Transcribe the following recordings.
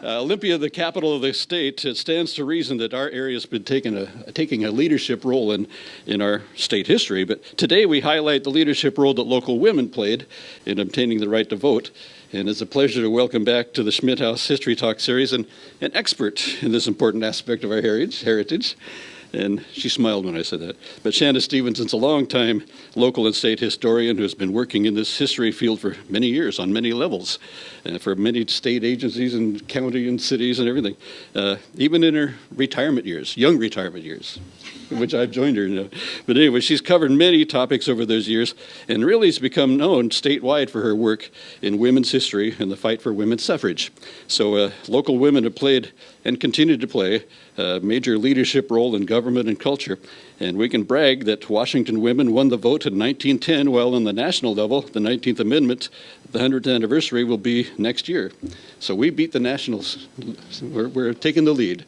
Olympia, the capital of the state, it stands to reason that our area has been taking a leadership role in our state history. But today we highlight the leadership role that local women played in obtaining the right to vote. And it's a pleasure to welcome back to the Schmidt House History Talks series an expert in this important aspect of our heritage. And she smiled when I said that. But Shanna Stevenson's a long-time local and state historian who has been working in this history field for many years on many levels, for many state agencies and county and cities and everything, even in her retirement years, young retirement years, which I've joined her now. But anyway, she's covered many topics over those years and really has become known statewide for her work in women's history and the fight for women's suffrage. So local women have played and continue to play a major leadership role in government and culture. And we can brag that Washington women won the vote in 1910, while on the national level, the 19th Amendment, the 100th anniversary will be next year. So we beat the Nationals. We're taking the lead.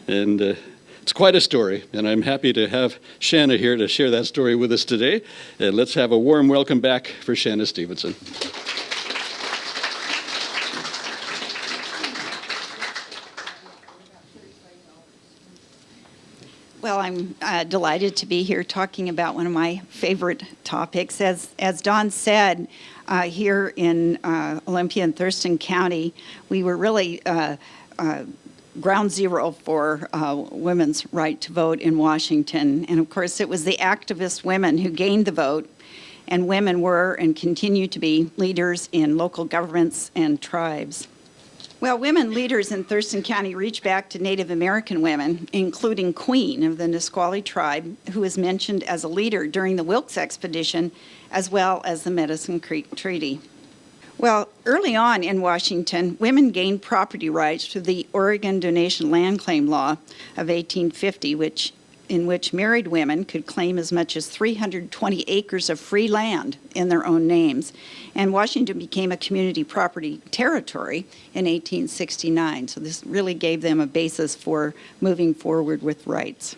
And it's quite a story, and I'm happy to have Shanna here to share that story with us today. And let's have a warm welcome back for Shanna Stevenson. Well, I'm delighted to be here talking about one of my favorite topics. As Don said, here in Olympia and Thurston County, we were really ground zero for women's right to vote in Washington. And of course, it was the activist women who gained the vote, and women were and continue to be leaders in local governments and tribes. Well, women leaders in Thurston County reach back to Native American women, including Queen of the Nisqually tribe, who was mentioned as a leader during the Wilkes Expedition, as well as the Medicine Creek Treaty. Well, early on in Washington, women gained property rights through the Oregon Donation Land Claim Law of 1850, in which married women could claim as much as 320 acres of free land in their own names. And Washington became a community property territory in 1869. So this really gave them a basis for moving forward with rights.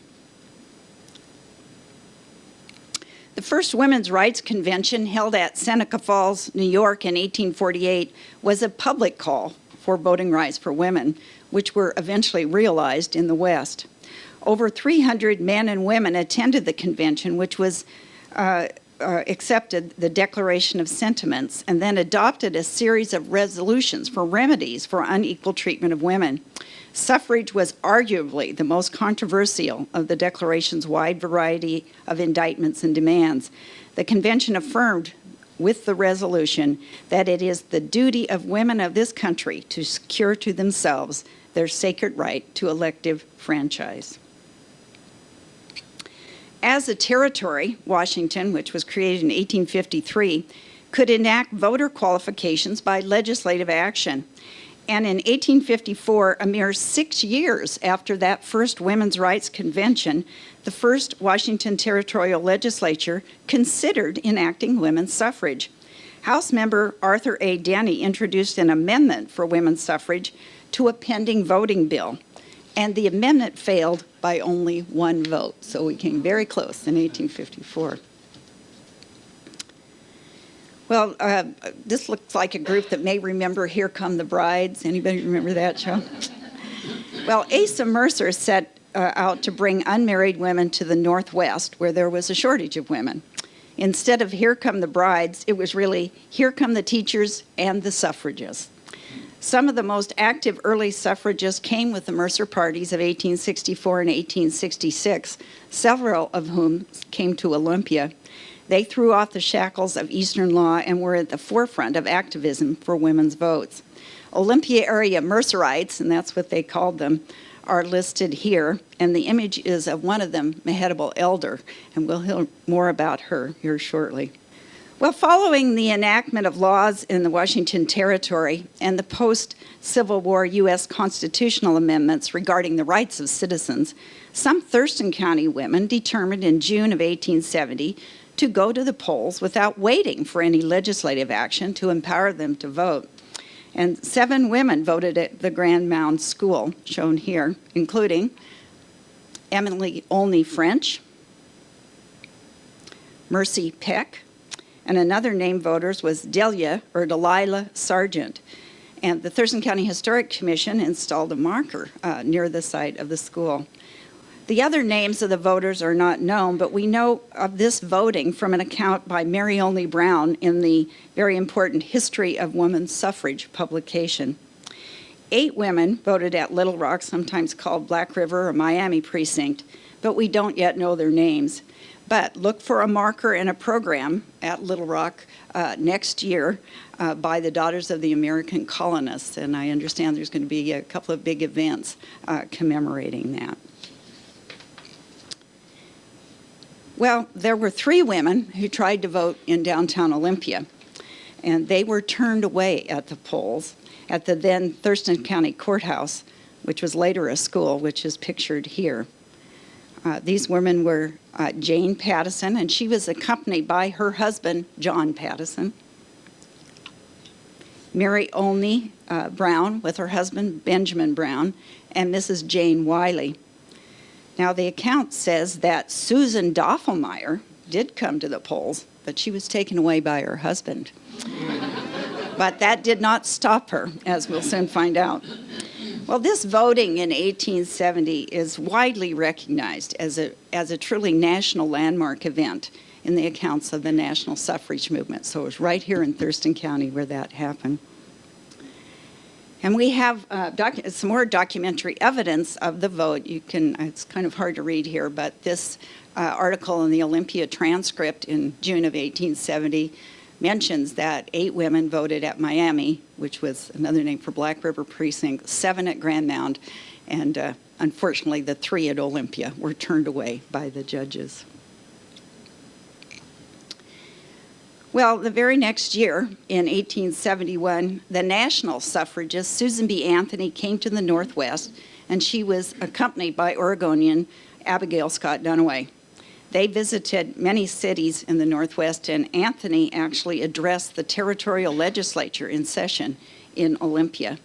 The first Women's Rights Convention, held at Seneca Falls, New York in 1848, was a public call for voting rights for women, which were eventually realized in the West. Over 300 men and women attended the convention, which was accepted the Declaration of Sentiments and then adopted a series of resolutions for remedies for unequal treatment of women. Suffrage was arguably the most controversial of the Declaration's wide variety of indictments and demands. The convention affirmed with the resolution that it is the duty of women of this country to secure to themselves their sacred right to elective franchise. As a territory, Washington, which was created in 1853, could enact voter qualifications by legislative action. And in 1854, a mere 6 years after that first Women's Rights Convention, the first Washington Territorial Legislature considered enacting women's suffrage. House member Arthur A. Denny introduced an amendment for women's suffrage to a pending voting bill. And the amendment failed by only one vote. So we came very close in 1854. Well, this looks like a group that may remember Here Come the Brides. Anybody remember that show? Well, Asa Mercer set out to bring unmarried women to the Northwest, where there was a shortage of women. Instead of Here Come the Brides, it was really Here Come the Teachers and the Suffragists. Some of the most active early suffragists came with the Mercer parties of 1864 and 1866, several of whom came to Olympia. They threw off the shackles of Eastern law and were at the forefront of activism for women's votes. Olympia area Mercerites, and that's what they called them, are listed here, and the image is of one of them, Mehetabel Elder, and we'll hear more about her here shortly. Well, following the enactment of laws in the Washington Territory and the post-Civil War U.S. constitutional amendments regarding the rights of citizens, some Thurston County women determined in June of 1870 to go to the polls without waiting for any legislative action to empower them to vote. And 7 women voted at the Grand Mound School, shown here, including Emily Olney French, Mercy Peck, and another named voters was Delilah Sargent. And the Thurston County Historic Commission installed a marker near the site of the school. The other names of the voters are not known, but we know of this voting from an account by Mary Only Brown in the very important History of Women's Suffrage publication. 8 women voted at Little Rock, sometimes called Black River or Miami Precinct, but we don't yet know their names. But look for a marker and a program at Little Rock next year by the Daughters of the American Colonists, and I understand there's going to be a couple of big events commemorating that. Well, there were 3 women who tried to vote in downtown Olympia, and they were turned away at the polls at the then Thurston County Courthouse, which was later a school, which is pictured here. These women were Jane Pattison, and she was accompanied by her husband, John Pattison. Mary Olney Brown with her husband, Benjamin Brown, and Mrs. Jane Wiley. Now, the account says that Susan Dofflemyer did come to the polls, but she was taken away by her husband. But that did not stop her, as we'll soon find out. Well, this voting in 1870 is widely recognized as a truly national landmark event in the accounts of the national suffrage movement. So it was right here in Thurston County where that happened. And we have some more documentary evidence of the vote. It's kind of hard to read here, but this article in the Olympia transcript in June of 1870 mentions that 8 women voted at Miami, which was another name for Black River Precinct, 7 at Grand Mound, and unfortunately the 3 at Olympia were turned away by the judges. Well, the very next year, in 1871, the national suffragist Susan B. Anthony came to the Northwest, and she was accompanied by Oregonian Abigail Scott Duniway. They visited many cities in the Northwest, and Anthony actually addressed the territorial legislature in session in Olympia.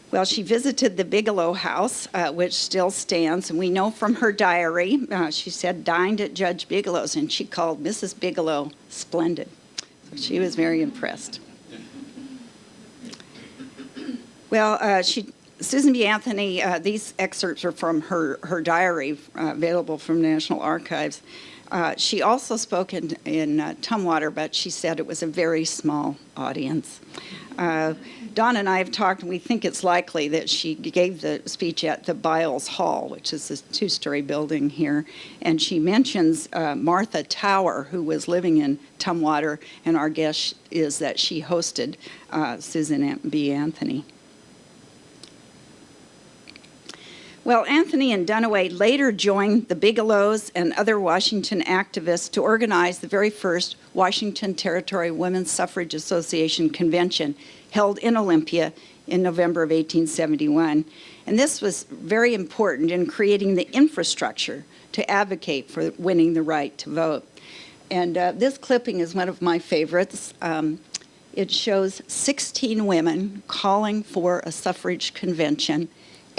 Well, she visited the Bigelow house, which still stands, and we know from her diary, she said, dined at Judge Bigelow's, and she called Mrs. Bigelow splendid. So she was very impressed. Well, Susan B. Anthony, these excerpts are from her diary, available from National Archives. She also spoke in Tumwater, but she said it was a very small audience. Don and I have talked, and we think it's likely that she gave the speech at the Biles Hall, which is this 2-story building here, and she mentions Martha Tower, who was living in Tumwater, and our guess is that she hosted Susan B. Anthony. Well, Anthony and Duniway later joined the Bigelows and other Washington activists to organize the very first Washington Territory Women's Suffrage Association convention held in Olympia in November of 1871. And this was very important in creating the infrastructure to advocate for winning the right to vote. And this clipping is one of my favorites. It shows 16 women calling for a suffrage convention,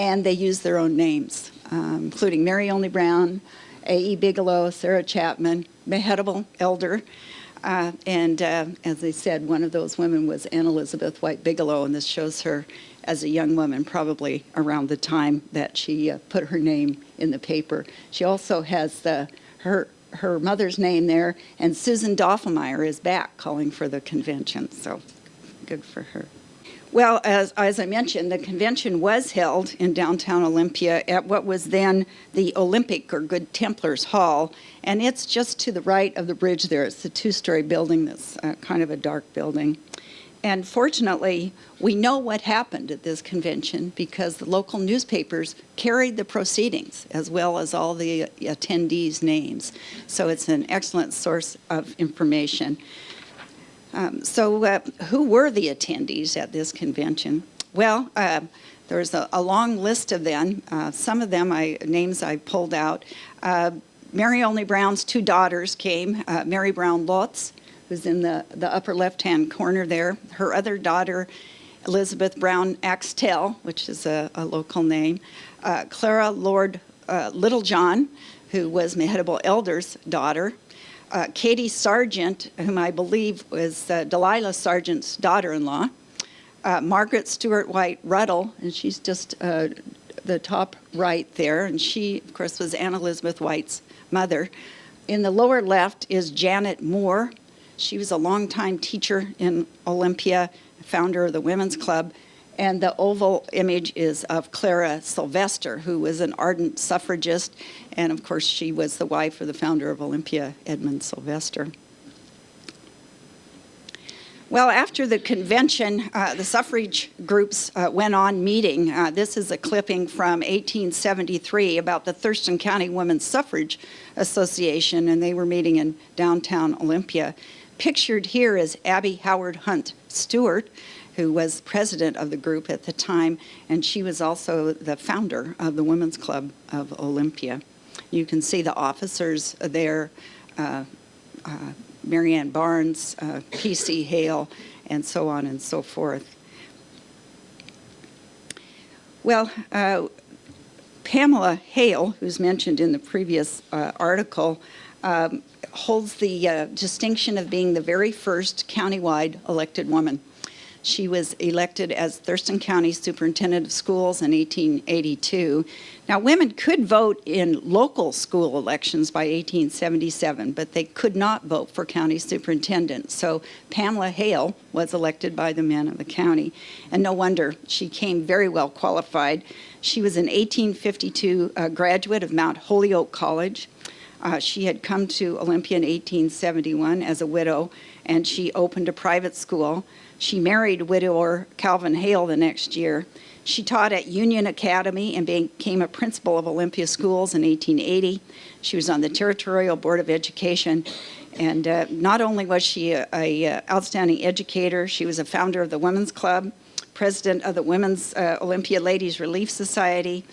and they use their own names, including Mary Only Brown, A.E. Bigelow, Sarah Chapman, Mehetable Elder, and as I said, one of those women was Anne Elizabeth White Bigelow, and this shows her as a young woman, probably around the time that she put her name in the paper. She also has her mother's name there, and Susan Dofflemyer is back calling for the convention, so good for her. Well, as I mentioned, the convention was held in downtown Olympia at what was then the Olympic or Good Templars Hall, and it's just to the right of the bridge there. It's the 2-story building that's kind of a dark building. And fortunately, we know what happened at this convention because the local newspapers carried the proceedings as well as all the attendees' names. So it's an excellent source of information. So who were the attendees at this convention? Well, there's a long list of them. Some of them, names I pulled out. Mary Only Brown's 2 daughters came, Mary Brown Lotz, who's in the upper left-hand corner there. Her other daughter, Elizabeth Brown Axtell, which is a local name. Clara Lord Littlejohn, who was Mehitable Elder's daughter. Katie Sargent, whom I believe was Delilah Sargent's daughter-in-law. Margaret Stewart White Ruddle, and she's just the top right there, and she, of course, was Anne Elizabeth White's mother. In the lower left is Janet Moore. She was a longtime teacher in Olympia, founder of the Women's Club. And the oval image is of Clara Sylvester, who was an ardent suffragist. And of course, she was the wife of the founder of Olympia, Edmund Sylvester. Well, after the convention, the suffrage groups went on meeting. This is a clipping from 1873 about the Thurston County Women's Suffrage Association, and they were meeting in downtown Olympia. Pictured here is Abby Howard Hunt Stewart, who was president of the group at the time, and she was also the founder of the Women's Club of Olympia. You can see the officers there, Marianne Barnes, P.C. Hale, and so on and so forth. Well, Pamela Hale, who's mentioned in the previous article, holds the distinction of being the very first countywide elected woman. She was elected as Thurston County Superintendent of Schools in 1882. Now, women could vote in local school elections by 1877, but they could not vote for county superintendent. So Pamela Hale was elected by the men of the county. And no wonder, she came very well qualified. She was an 1852 graduate of Mount Holyoke College. She had come to Olympia in 1871 as a widow, and she opened a private school. She married widower Calvin Hale the next year. She taught at Union Academy and became a principal of Olympia Schools in 1880. She was on the Territorial Board of Education. And not only was she an outstanding educator, she was a founder of the Women's Club, president of the Women's Olympia Ladies Relief Society,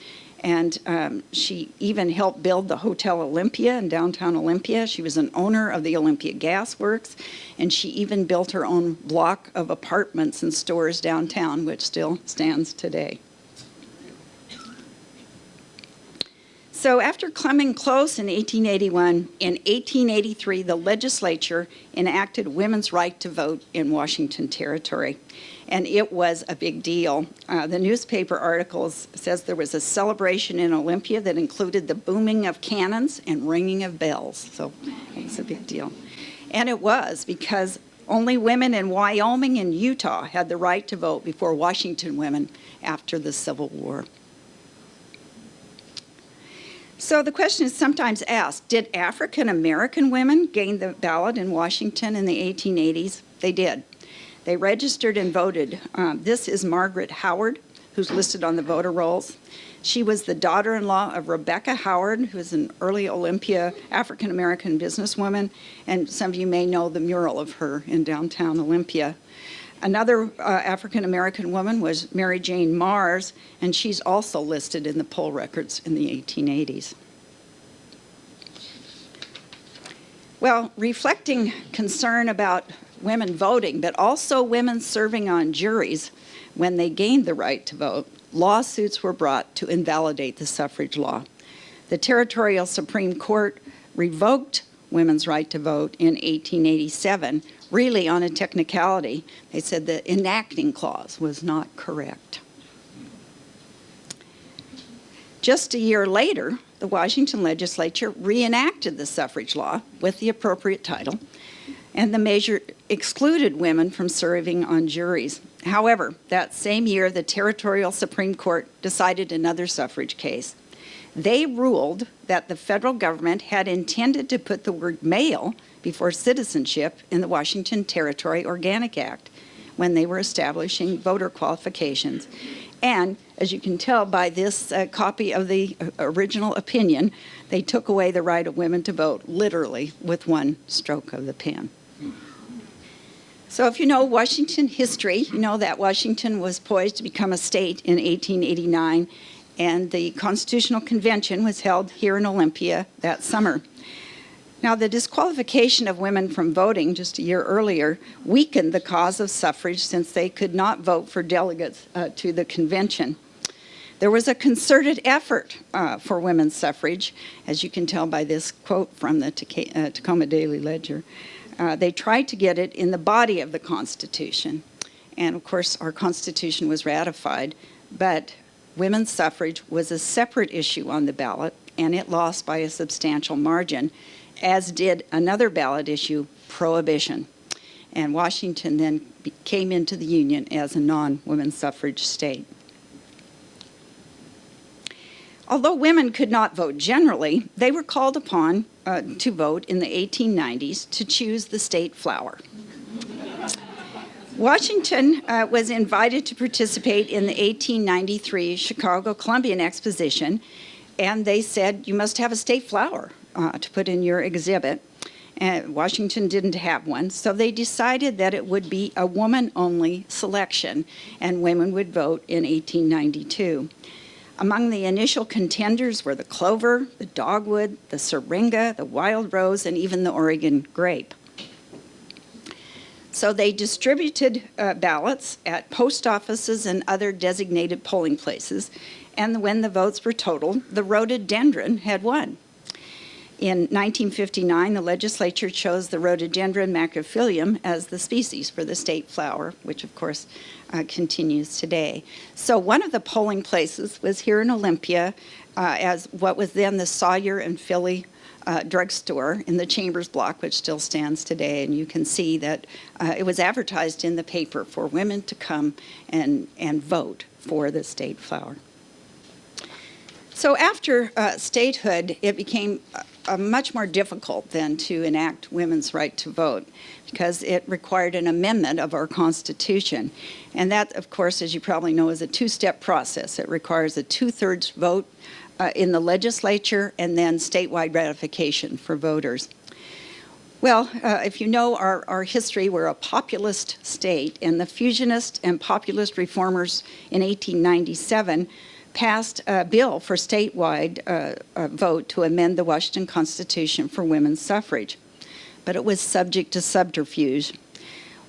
and she even helped build the Hotel Olympia in downtown Olympia. She was an owner of the Olympia Gas Works, and she even built her own block of apartments and stores downtown, which still stands today. So after coming close in 1881, in 1883, the legislature enacted women's right to vote in Washington Territory. And it was a big deal. The newspaper articles says there was a celebration in Olympia that included the booming of cannons and ringing of bells. So it was a big deal. And it was, because only women in Wyoming and Utah had the right to vote before Washington women after the Civil War. So the question is sometimes asked, did African American women gain the ballot in Washington in the 1880s? They did. They registered and voted. This is Margaret Howard, who's listed on the voter rolls. She was the daughter-in-law of Rebecca Howard, who was an early Olympia African-American businesswoman, and some of you may know the mural of her in downtown Olympia. Another African-American woman was Mary Jane Mars, and she's also listed in the poll records in the 1880s. Well, reflecting concern about women voting, but also women serving on juries when they gained the right to vote, lawsuits were brought to invalidate the suffrage law. The Territorial Supreme Court revoked women's right to vote in 1887, really on a technicality. They said the enacting clause was not correct. Just a year later, the Washington legislature reenacted the suffrage law with the appropriate title, and the measure excluded women from serving on juries. However, that same year, the Territorial Supreme Court decided another suffrage case. They ruled that the federal government had intended to put the word male before citizenship in the Washington Territory Organic Act when they were establishing voter qualifications. And as you can tell by this copy of the original opinion, they took away the right of women to vote literally with one stroke of the pen. So if you know Washington history, you know that Washington was poised to become a state in 1889, and the Constitutional Convention was held here in Olympia that summer. Now, the disqualification of women from voting just a year earlier weakened the cause of suffrage since they could not vote for delegates to the convention. There was a concerted effort for women's suffrage, as you can tell by this quote from the Tacoma Daily Ledger. They tried to get it in the body of the Constitution. And of course, our Constitution was ratified, but women's suffrage was a separate issue on the ballot, and it lost by a substantial margin, as did another ballot issue, prohibition. And Washington then came into the Union as a non-women's suffrage state. Although women could not vote generally, they were called upon to vote in the 1890s to choose the state flower. Washington was invited to participate in the 1893 Chicago Columbian Exposition, and they said, you must have a state flower to put in your exhibit. And Washington didn't have one, so they decided that it would be a woman-only selection, and women would vote in 1892. Among the initial contenders were the clover, the dogwood, the syringa, the wild rose, and even the Oregon grape. So they distributed ballots at post offices and other designated polling places, and when the votes were totaled, the rhododendron had won. In 1959, the legislature chose the rhododendron macrophyllum as the species for the state flower, which of course continues today. So one of the polling places was here in Olympia as what was then the Sawyer and Philly drugstore in the Chambers block, which still stands today. And you can see that it was advertised in the paper for women to come and vote for the state flower. So after statehood, it became much more difficult then to enact women's right to vote because it required an amendment of our Constitution. And that, of course, as you probably know, is a two-step process. It requires a two-thirds vote in the legislature and then statewide ratification for voters. Well, if you know our history, we're a populist state, and the fusionist and populist reformers in 1897 passed a bill for statewide vote to amend the Washington Constitution for women's suffrage, but it was subject to subterfuge.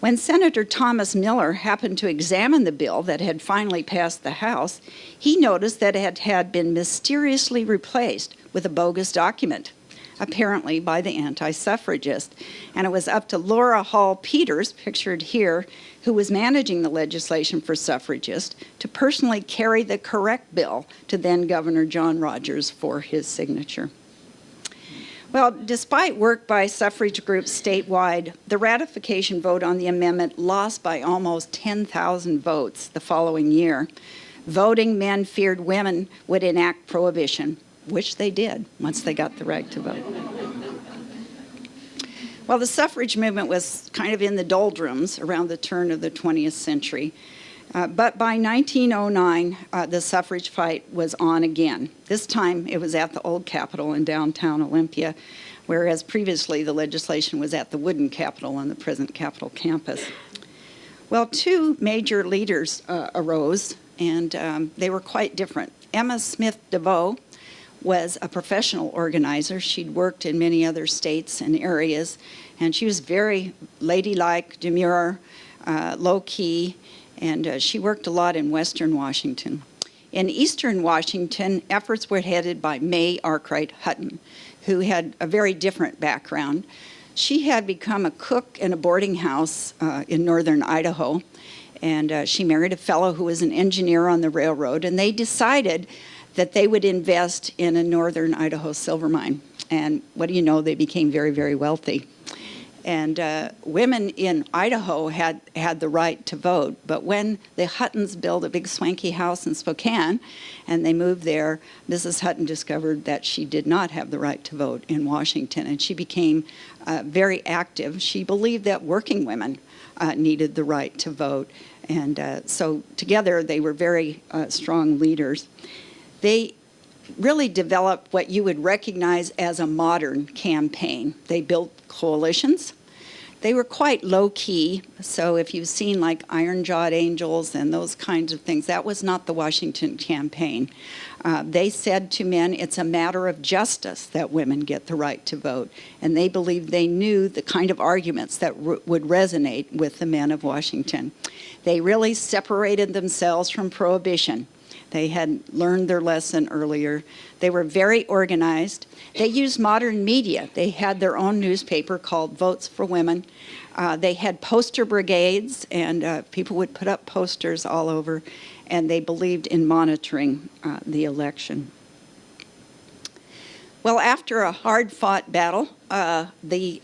When Senator Thomas Miller happened to examine the bill that had finally passed the House, he noticed that it had been mysteriously replaced with a bogus document, apparently by the anti-suffragist. And it was up to Laura Hall Peters, pictured here, who was managing the legislation for suffragists, to personally carry the correct bill to then Governor John Rogers for his signature. Well, despite work by suffrage groups statewide, the ratification vote on the amendment lost by almost 10,000 votes the following year. Voting men feared women would enact prohibition, which they did once they got the right to vote. Well, the suffrage movement was kind of in the doldrums around the turn of the 20th century. But by 1909, the suffrage fight was on again. This time it was at the old Capitol in downtown Olympia, whereas previously the legislation was at the wooden Capitol on the present Capitol campus. Well, two major leaders arose, and they were quite different. Emma Smith DeVoe was a professional organizer. She'd worked in many other states and areas, and she was very ladylike, demure, low-key, and she worked a lot in western Washington. In eastern Washington, efforts were headed by May Arkwright Hutton, who had a very different background. She had become a cook in a boarding house in northern Idaho, and she married a fellow who was an engineer on the railroad, and they decided that they would invest in a northern Idaho silver mine. And what do you know, they became very, very wealthy. And women in Idaho had the right to vote, but when the Huttons built a big swanky house in Spokane and they moved there, Mrs. Hutton discovered that she did not have the right to vote in Washington, and she became very active. She believed that working women needed the right to vote, and so together they were very strong leaders. They really developed what you would recognize as a modern campaign. They built coalitions. They were quite low-key, so if you've seen like Iron-Jawed Angels and those kinds of things, that was not the Washington campaign. They said to men, it's a matter of justice that women get the right to vote, and they believed they knew the kind of arguments that would resonate with the men of Washington. They really separated themselves from prohibition. They had learned their lesson earlier. They were very organized. They used modern media. They had their own newspaper called Votes for Women. They had poster brigades, and people would put up posters all over, and they believed in monitoring the election. Well, after a hard-fought battle, the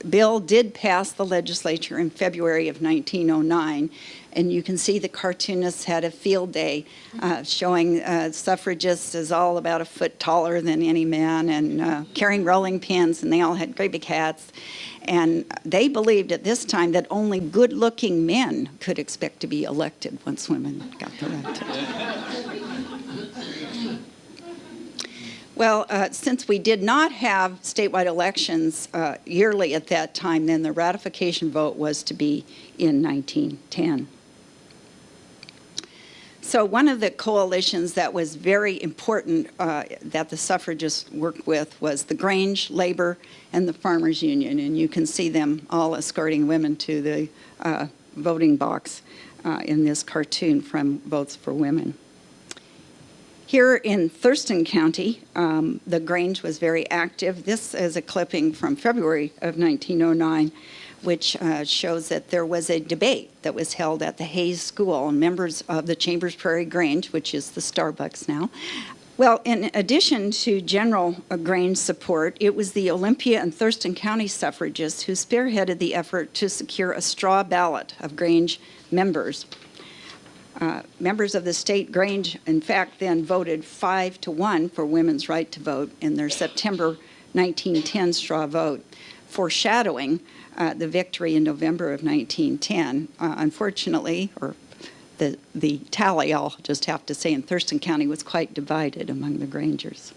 bill did pass the legislature in February of 1909, and you can see the cartoonists had a field day showing suffragists as all about a foot taller than any man and carrying rolling pins, and they all had great big hats. And they believed at this time that only good-looking men could expect to be elected once women got the right to vote. Well, since we did not have statewide elections yearly at that time, then the ratification vote was to be in 1910. So one of the coalitions that was very important that the suffragists worked with was the Grange, Labor, and the Farmers Union, and you can see them all escorting women to the voting box in this cartoon from Votes for Women. Here in Thurston County, the Grange was very active. This is a clipping from February of 1909, which shows that there was a debate that was held at the Hayes School, and members of the Chambers Prairie Grange, which is the Starbucks now. Well, in addition to general Grange support, it was the Olympia and Thurston County suffragists who spearheaded the effort to secure a straw ballot of Grange members. Members of the state Grange, in fact, then voted 5-1 for women's right to vote in their September 1910 straw vote, foreshadowing the victory in November of 1910. Unfortunately, or the tally, I'll just have to say, in Thurston County was quite divided among the Grangers.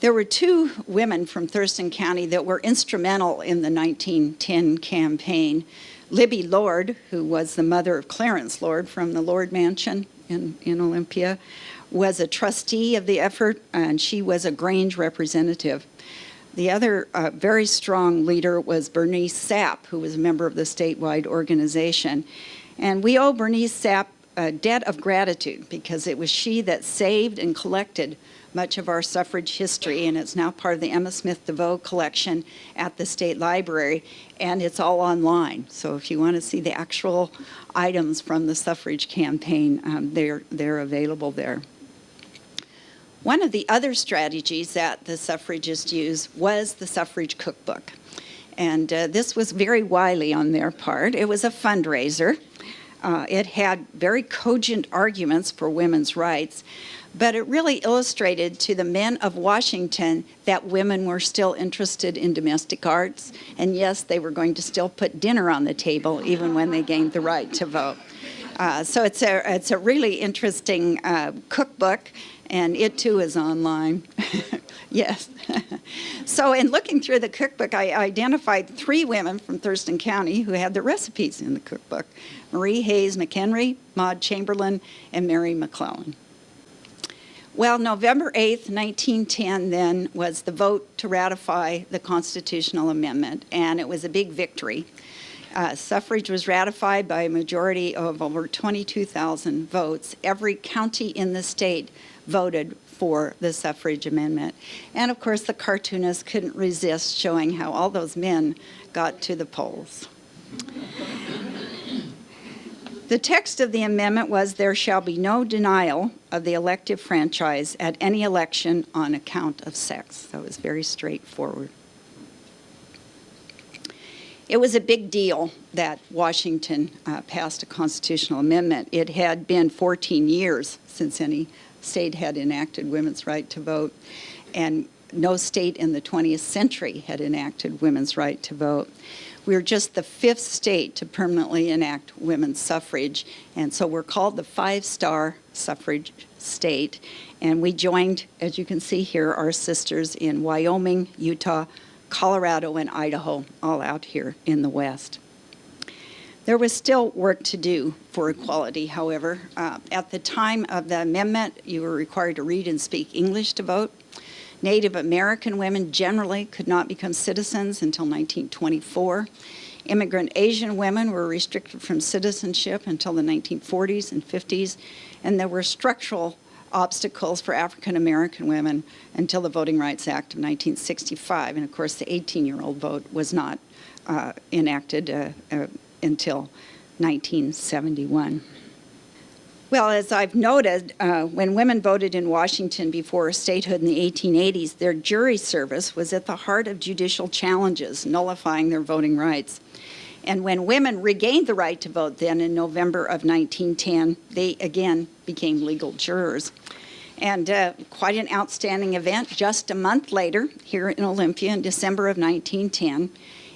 There were two women from Thurston County that were instrumental in the 1910 campaign. Libbie Lord, who was the mother of Clarence Lord from the Lord Mansion in Olympia, was a trustee of the effort, and she was a Grange representative. The other very strong leader was Bernice Sapp, who was a member of the statewide organization. And we owe Bernice Sapp a debt of gratitude because it was she that saved and collected much of our suffrage history, and it's now part of the Emma Smith DeVoe collection at the State Library, and it's all online. So if you want to see the actual items from the suffrage campaign, they're available there. One of the other strategies that the suffragists used was the suffrage cookbook. And this was very wily on their part. It was a fundraiser. It had very cogent arguments for women's rights, but it really illustrated to the men of Washington that women were still interested in domestic arts, and yes, they were going to still put dinner on the table even when they gained the right to vote. So it's a really interesting cookbook, and it too is online. Yes. So in looking through the cookbook, I identified 3 women from Thurston County who had the recipes in the cookbook: Marie Hayes McHenry, Maud Chamberlain, and Mary McClellan. Well, November 8th, 1910, then, was the vote to ratify the constitutional amendment, and it was a big victory. Suffrage was ratified by a majority of over 22,000 votes. Every county in the state voted for the suffrage amendment. And of course, the cartoonists couldn't resist showing how all those men got to the polls. The text of the amendment was, "There shall be no denial of the elective franchise at any election on account of sex." So it was very straightforward. It was a big deal that Washington passed a constitutional amendment. It had been 14 years since any state had enacted women's right to vote, and no state in the 20th century had enacted women's right to vote. We were just the 5th state to permanently enact women's suffrage, and so we're called the 5-star suffrage state. And we joined, as you can see here, our sisters in Wyoming, Utah, Colorado and Idaho, all out here in the West. There was still work to do for equality, however. At the time of the amendment, you were required to read and speak English to vote. Native American women generally could not become citizens until 1924. Immigrant Asian women were restricted from citizenship until the 1940s and 50s, and there were structural obstacles for African American women until the Voting Rights Act of 1965. And of course, the 18-year-old vote was not enacted until 1971. Well, as I've noted, when women voted in Washington before statehood in the 1880s, their jury service was at the heart of judicial challenges, nullifying their voting rights. And when women regained the right to vote then in November of 1910, they again became legal jurors. And quite an outstanding event. Just a month later, here in Olympia in December of 1910,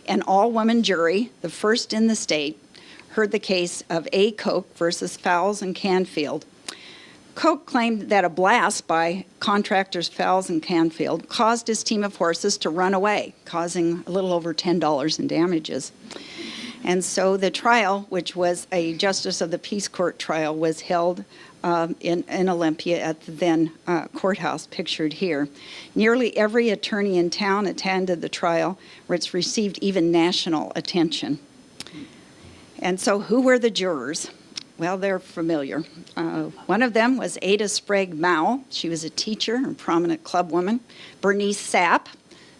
an all-woman jury, the first in the state, heard the case of A. Koch versus Fowles and Canfield. Koch claimed that a blast by contractors Fowles and Canfield caused his team of horses to run away, causing a little over $10 in damages. And so the trial, which was a Justice of the Peace Court trial, was held in Olympia at the then courthouse pictured here. Nearly every attorney in town attended the trial, where it's received even national attention. And so who were the jurors? Well, they're familiar. One of them was Ada Sprague Mowell. She was a teacher and prominent clubwoman. Bernice Sapp,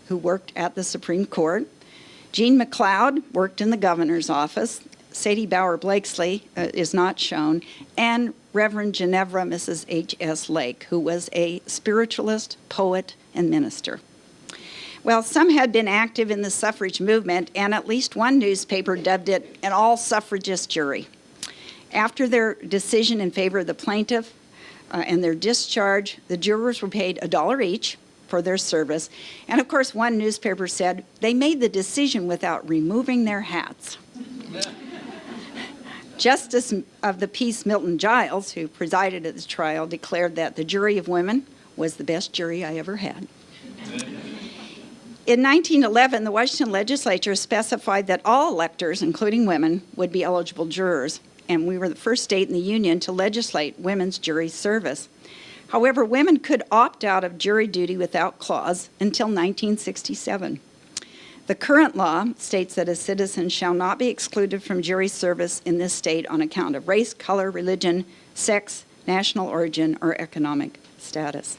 who worked at the Supreme Court. Jean McLeod worked in the governor's office. Sadie Bauer Blakesley is not shown. And Reverend Ginevra Mrs. H.S. Lake, who was a spiritualist, poet, and minister. Well, some had been active in the suffrage movement, and at least one newspaper dubbed it an all-suffragist jury. After their decision in favor of the plaintiff and their discharge, the jurors were paid $1 each for their service. And of course, one newspaper said they made the decision without removing their hats. Justice of the Peace Milton Giles, who presided at the trial, declared that the jury of women was the best jury I ever had. In 1911, the Washington legislature specified that all electors, including women, would be eligible jurors, and we were the first state in the Union to legislate women's jury service. However, women could opt out of jury duty without clause until 1967. The current law states that a citizen shall not be excluded from jury service in this state on account of race, color, religion, sex, national origin, or economic status.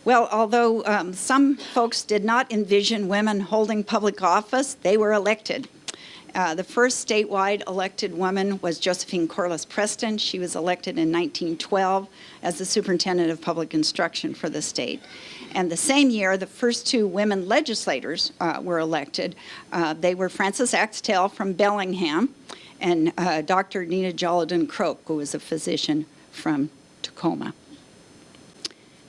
Well, although some folks did not envision women holding public office, they were elected. The first statewide elected woman was Josephine Corliss Preston. She was elected in 1912 as the superintendent of public instruction for the state. And the same year, the first two women legislators were elected. They were Frances Axtell from Bellingham and Dr. Nina Jollidan Croak, who was a physician from Tacoma.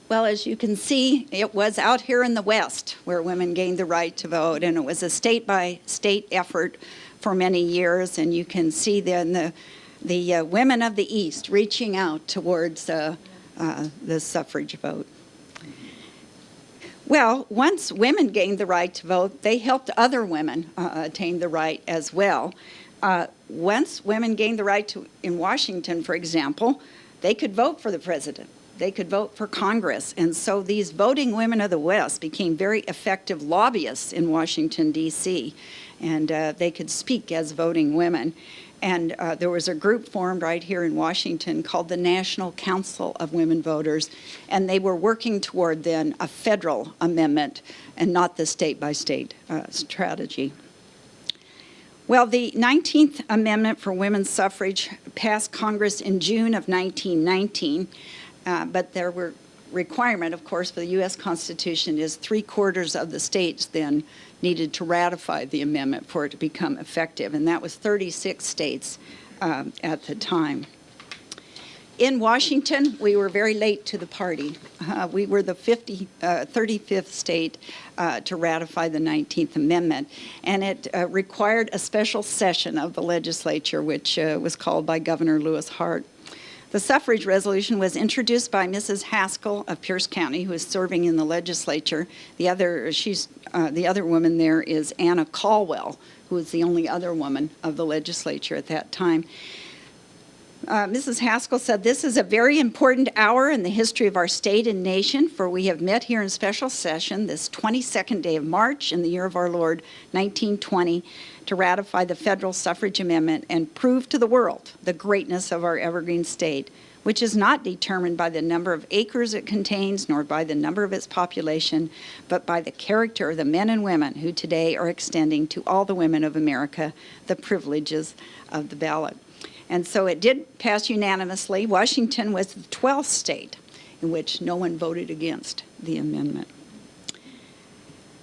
Well, as you can see, it was out here in the West where women gained the right to vote, and it was a state-by-state effort for many years, and you can see then the women of the East reaching out towards the suffrage vote. Well, once women gained the right to vote, they helped other women attain the right as well. Once women gained the right to, in Washington, for example, they could vote for the president. They could vote for Congress. And so these voting women of the West became very effective lobbyists in Washington, D.C., and they could speak as voting women. And there was a group formed right here in Washington called the National Council of Women Voters, and they were working toward then a federal amendment and not the state-by-state strategy. Well, the 19th Amendment for women's suffrage passed Congress in June of 1919, but there were requirement, of course, for the U.S. Constitution is 3/4 of the states then needed to ratify the amendment for it to become effective, and that was 36 states at the time. In Washington, we were very late to the party. We were the 35th state to ratify the 19th Amendment, and it required a special session of the legislature, which was called by Governor Lewis Hart. The suffrage resolution was introduced by Mrs. Haskell of Pierce County, who is serving in the legislature. The other woman there is Anna Caldwell, who was the only other woman of the legislature at that time. Mrs. Haskell said, "This is a very important hour in the history of our state and nation, for we have met here in special session this 22nd day of March in the year of our Lord, 1920, to ratify the federal suffrage amendment and prove to the world the greatness of our evergreen state, which is not determined by the number of acres it contains nor by the number of its population, but by the character of the men and women who today are extending to all the women of America the privileges of the ballot." And so it did pass unanimously. Washington was the 12th state in which no one voted against the amendment.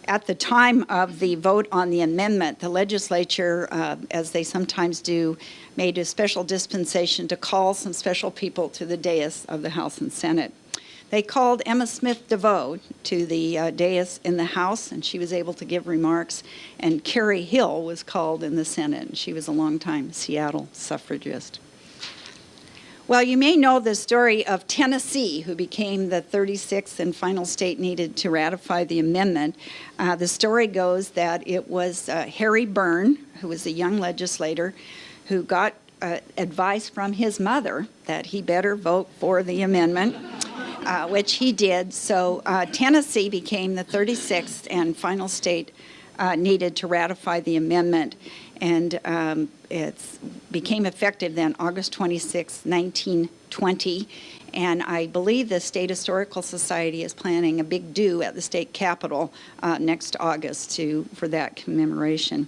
At the time of the vote on the amendment, the legislature, as they sometimes do, made a special dispensation to call some special people to the dais of the House and Senate. They called Emma Smith DeVoe to the dais in the House, and she was able to give remarks. And Carrie Hill was called in the Senate, and she was a longtime Seattle suffragist. Well, you may know the story of Tennessee, who became the 36th and final state needed to ratify the amendment. The story goes that it was Harry Byrne, who was a young legislator, who got advice from his mother that he better vote for the amendment, which he did. So Tennessee became the 36th and final state needed to ratify the amendment. And it became effective then August 26, 1920. And I believe the State Historical Society is planning a big do at the state capitol next August for that commemoration.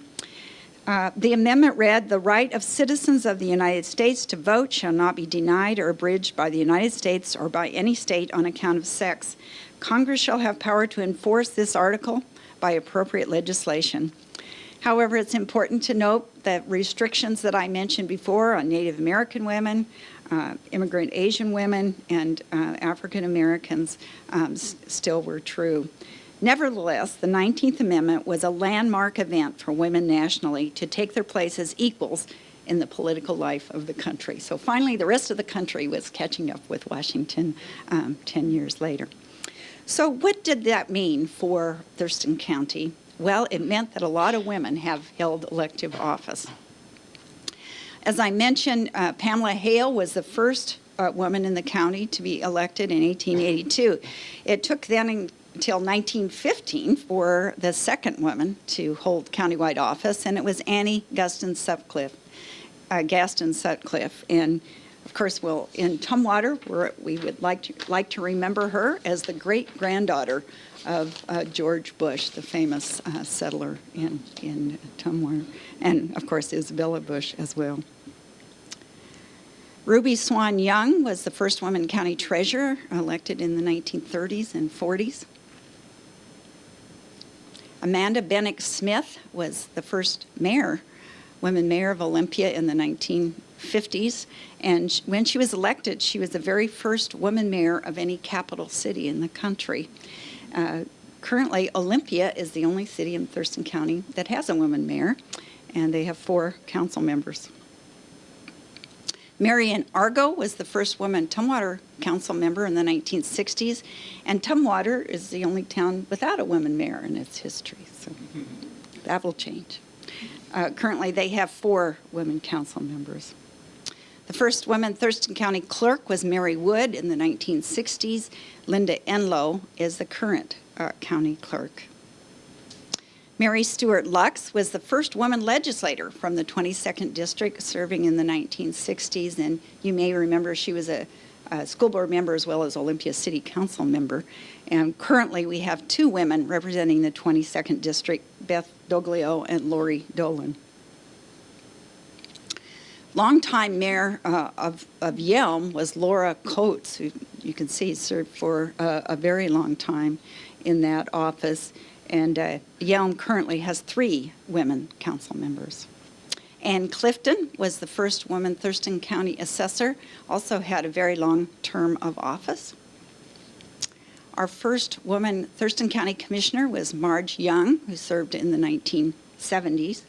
The amendment read, "The right of citizens of the United States to vote shall not be denied or abridged by the United States or by any state on account of sex. Congress shall have power to enforce this article by appropriate legislation." However, it's important to note that restrictions that I mentioned before on Native American women, immigrant Asian women, and African Americans still were true. Nevertheless, the 19th Amendment was a landmark event for women nationally to take their place as equals in the political life of the country. So finally, the rest of the country was catching up with Washington 10 years later. So what did that mean for Thurston County? Well, it meant that a lot of women have held elective office. As I mentioned, Pamela Hale was the first woman in the county to be elected in 1882. It took then until 1915 for the second woman to hold countywide office, and it was Annie Gaston Sutcliffe. And of course, in Tumwater, we would like to remember her as the great-granddaughter of George Bush, the famous settler in Tumwater, and of course Isabella Bush as well. Ruby Swan Young was the first woman county treasurer, elected in the 1930s and 40s. Amanda Bennick Smith was the first woman mayor of Olympia in the 1950s. And when she was elected, she was the very first woman mayor of any capital city in the country. Currently, Olympia is the only city in Thurston County that has a woman mayor, and they have 4 council members. Marion Argo was the first woman Tumwater council member in the 1960s, and Tumwater is the only town without a woman mayor in its history, so that will change. Currently, they have 4 women council members. The first woman Thurston County clerk was Mary Wood in the 1960s. Linda Enlow is the current county clerk. Mary Stewart Lux was the first woman legislator from the 22nd District, serving in the 1960s, and you may remember she was a school board member as well as Olympia City Council member. And currently we have 2 women representing the 22nd District, Beth Doglio and Lori Dolan. Longtime mayor of Yelm was Laura Coates, who you can see served for a very long time in that office. And Yelm currently has 3 women council members. Ann Clifton was the first woman Thurston County assessor, also had a very long term of office. Our first woman Thurston County commissioner was Marge Young, who served in the 1970s.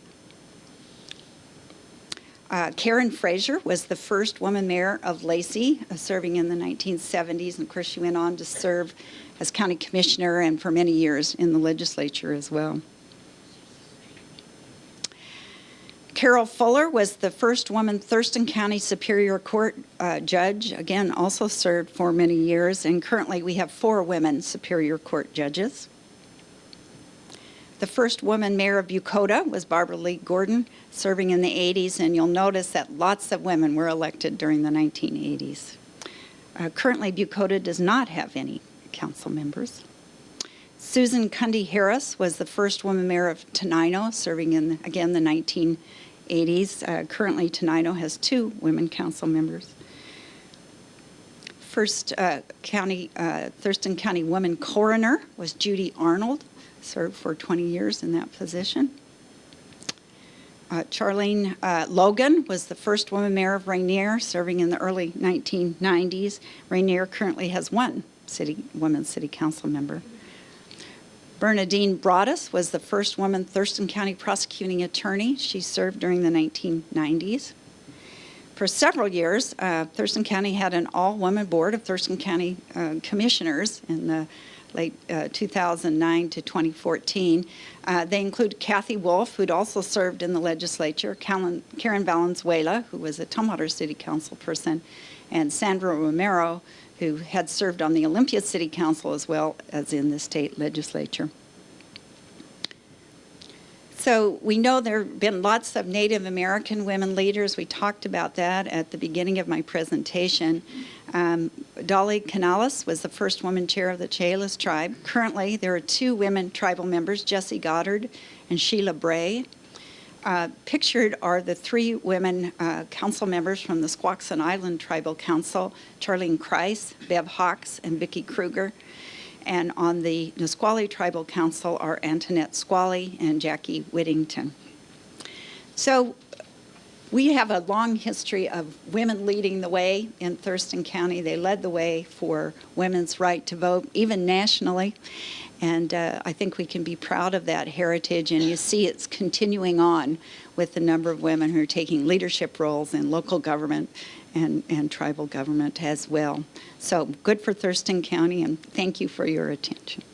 Karen Fraser was the first woman mayor of Lacey, serving in the 1970s. And of course, she went on to serve as county commissioner and for many years in the legislature as well. Carol Fuller was the first woman Thurston County Superior Court judge, again, also served for many years, and currently we have 4 women Superior Court judges. The first woman mayor of Bucota was Barbara Lee Gordon, serving in the 80s, and you'll notice that lots of women were elected during the 1980s. Currently, Bucota does not have any council members. Susan Cundy-Harris was the first woman mayor of Tenino, serving in, again, the 1980s. Currently, Tenino has 2 women council members. First Thurston County woman coroner was Judy Arnold, served for 20 years in that position. Charlene Logan was the first woman mayor of Rainier, serving in the early 1990s. Rainier currently has 1 woman city council member. Bernadine Broaddus was the first woman Thurston County prosecuting attorney. She served during the 1990s. For several years, Thurston County had an all-woman board of Thurston County commissioners in the late 2009 to 2014. They include Kathy Wolf, who'd also served in the legislature, Karen Valenzuela, who was a Tumwater City Council person, and Sandra Romero, who had served on the Olympia City Council as well as in the state legislature. So we know there have been lots of Native American women leaders. We talked about that at the beginning of my presentation. Dolly Canales was the first woman chair of the Chehalis tribe. Currently, there are 2 women tribal members, Jessie Goddard and Sheila Bray. Pictured are the 3 women council members from the Squaxin Island Tribal Council, Charlene Kreis, Bev Hawks, and Vicki Kruger. And on the Nisqually Tribal Council are Antoinette Squally and Jackie Whittington. So we have a long history of women leading the way in Thurston County. They led the way for women's right to vote, even nationally. And I think we can be proud of that heritage. And you see it's continuing on with the number of women who are taking leadership roles in local government and tribal government as well. So good for Thurston County, and thank you for your attention.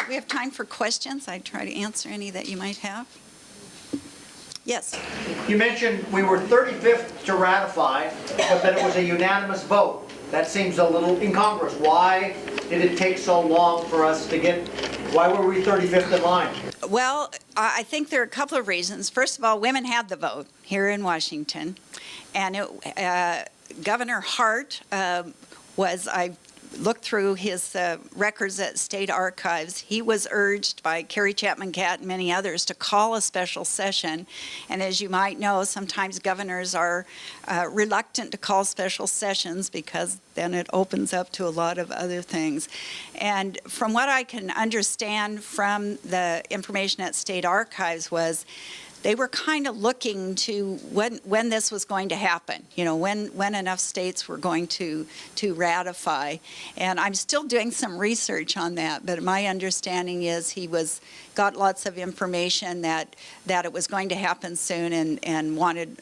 We have time for questions. I'd try to answer any that you might have. Yes. You mentioned we were 35th to ratify, but that it was a unanimous vote. That seems a little incongruous. Why did it take so long for us to get, why were we 35th in line? Well, I think there are a couple of reasons. First of all, women had the vote here in Washington. And Governor Hart I looked through his records at state archives. He was urged by Carrie Chapman Catt and many others to call a special session. And as you might know, sometimes governors are reluctant to call special sessions because then it opens up to a lot of other things. And from what I can understand from the information at state archives was they were kind of looking to when this was going to happen, you know, when enough states were going to ratify. And I'm still doing some research on that, but my understanding is he got lots of information that it was going to happen soon and wanted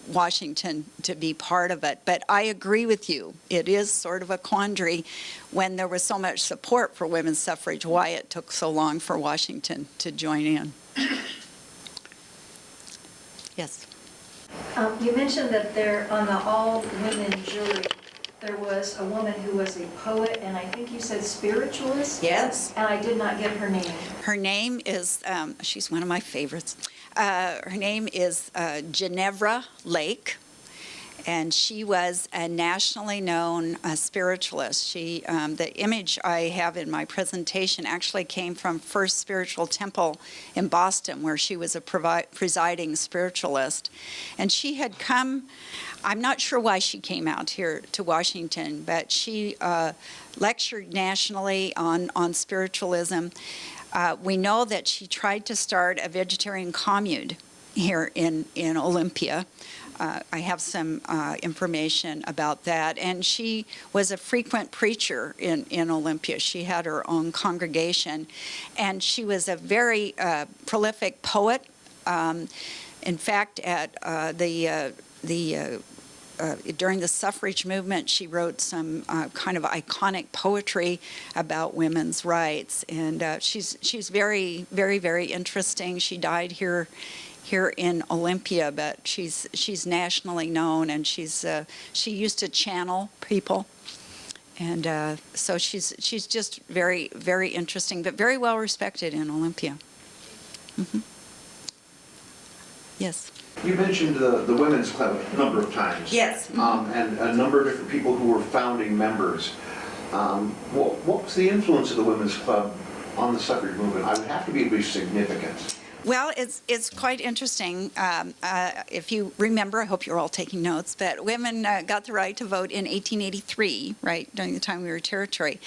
Washington to be part of it. But I agree with you. It is sort of a quandary when there was so much support for women's suffrage, why it took so long for Washington to join in. Yes. You mentioned that there, on the all-women jury, there was a woman who was a poet, and I think you said spiritualist? Yes. And I did not get her name. Her name is, she's one of my favorites. Her name is Ginevra Lake, and she was a nationally known spiritualist. The image I have in my presentation actually came from First Spiritual Temple in Boston, where she was a presiding spiritualist. And she had come, I'm not sure why she came out here to Washington, but she lectured nationally on spiritualism. We know that she tried to start a vegetarian commune here in Olympia. I have some information about that. And she was a frequent preacher in Olympia. She had her own congregation, and she was a very prolific poet. In fact, at during the suffrage movement, she wrote some kind of iconic poetry about women's rights, and she's very, very, very interesting. She died here in Olympia, but she's nationally known, and she used to channel people, and so she's just very, very interesting, but very well respected in Olympia. Mm-hmm. Yes. You mentioned the Women's Club a number of times. Yes. And a number of different people who were founding members. What was the influence of the Women's Club on the suffrage movement? I would have to be significant. Well, it's quite interesting. If you remember, I hope you're all taking notes, but women got the right to vote in 1883, right, during the time we were a territory.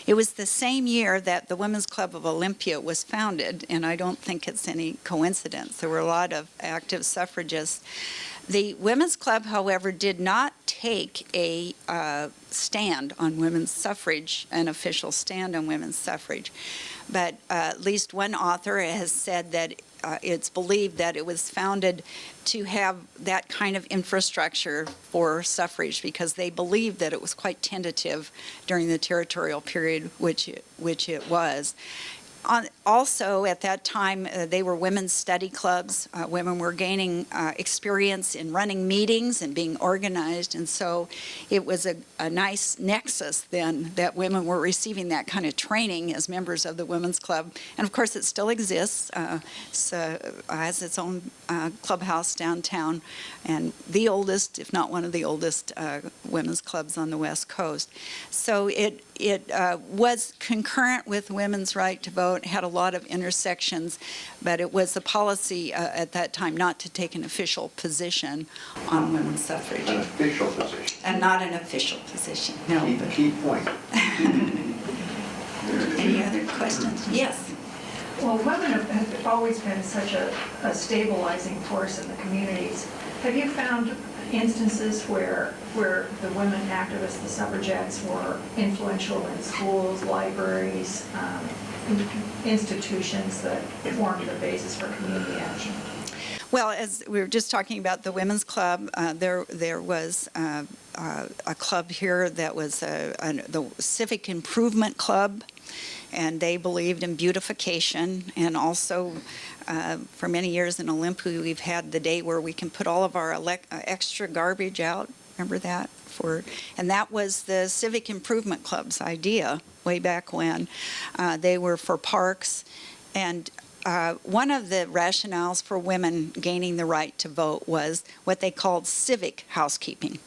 It was the same year that the Women's Club of Olympia was founded, and I don't think it's any coincidence. There were a lot of active suffragists. The Women's Club, however, did not take a stand on women's suffrage, an official stand on women's suffrage. But at least one author has said that it's believed that it was founded to have that kind of infrastructure for suffrage, because they believed that it was quite tentative during the territorial period, which it was. Also, at that time, they were women's study clubs. Women were gaining experience in running meetings and being organized, and so it was a nice nexus then that women were receiving that kind of training as members of the Women's Club. And of course, it still exists. Has its own clubhouse downtown, and the oldest, if not one of the oldest, women's clubs on the West Coast. So it was concurrent with women's right to vote, had a lot of intersections, but it was a policy at that time not to take an official position on women's suffrage. An official position. And not an official position, no. Key point. Any other questions? Yes. Well, women have always been such a stabilizing force in the communities. Have you found instances where the women activists, the suffragettes, were influential in schools, libraries, institutions that formed the basis for community action? Well, as we were just talking about the Women's Club, there was a club here that was the Civic Improvement Club, and they believed in beautification. And also, for many years in Olympia, we've had the day where we can put all of our extra garbage out. Remember that? And that was the Civic Improvement Club's idea way back when. They were for parks, and one of the rationales for women gaining the right to vote was what they called civic housekeeping.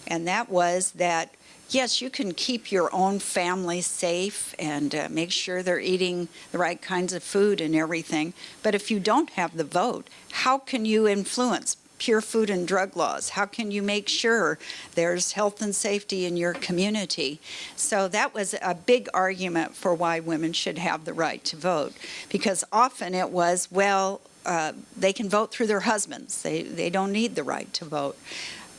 And that was that, yes, you can keep your own family safe and make sure they're eating the right kinds of food and everything, but if you don't have the vote, how can you influence pure food and drug laws? How can you make sure there's health and safety in your community? So that was a big argument for why women should have the right to vote, because often it was, well, they can vote through their husbands. They don't need the right to vote.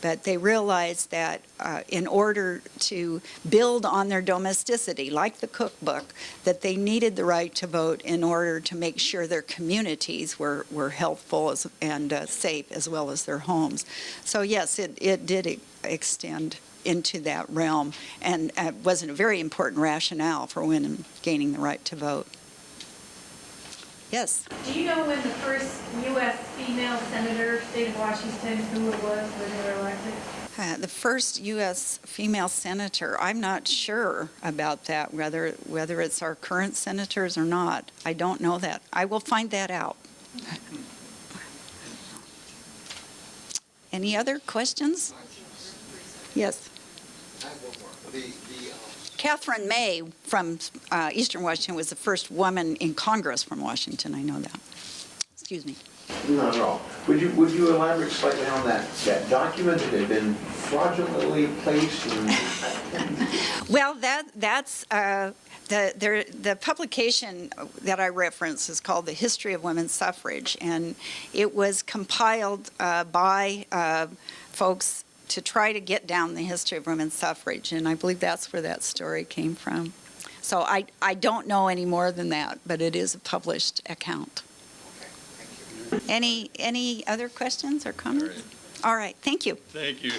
But they realized that in order to build on their domesticity, like the cookbook, that they needed the right to vote in order to make sure their communities were healthful and safe, as well as their homes. So yes, it did extend into that realm, and was a very important rationale for women gaining the right to vote. Yes? Do you know when the first U.S. female senator, state of Washington, who it was when they were elected? The first U.S. female senator, I'm not sure about that, whether it's our current senators or not. I don't know that. I will find that out. Any other questions? Yes. I have one more. Catherine May from Eastern Washington was the first woman in Congress from Washington. I know that. Excuse me. Not at all. Would you elaborate slightly on that document that had been fraudulently placed? Well, that's The publication that I reference is called The History of Women's Suffrage, and it was compiled by folks to try to get down the history of women's suffrage, and I believe that's where that story came from. So I don't know any more than that, but it is a published account. Okay, thank you. Any other questions or comments? All right, thank you. Thank you.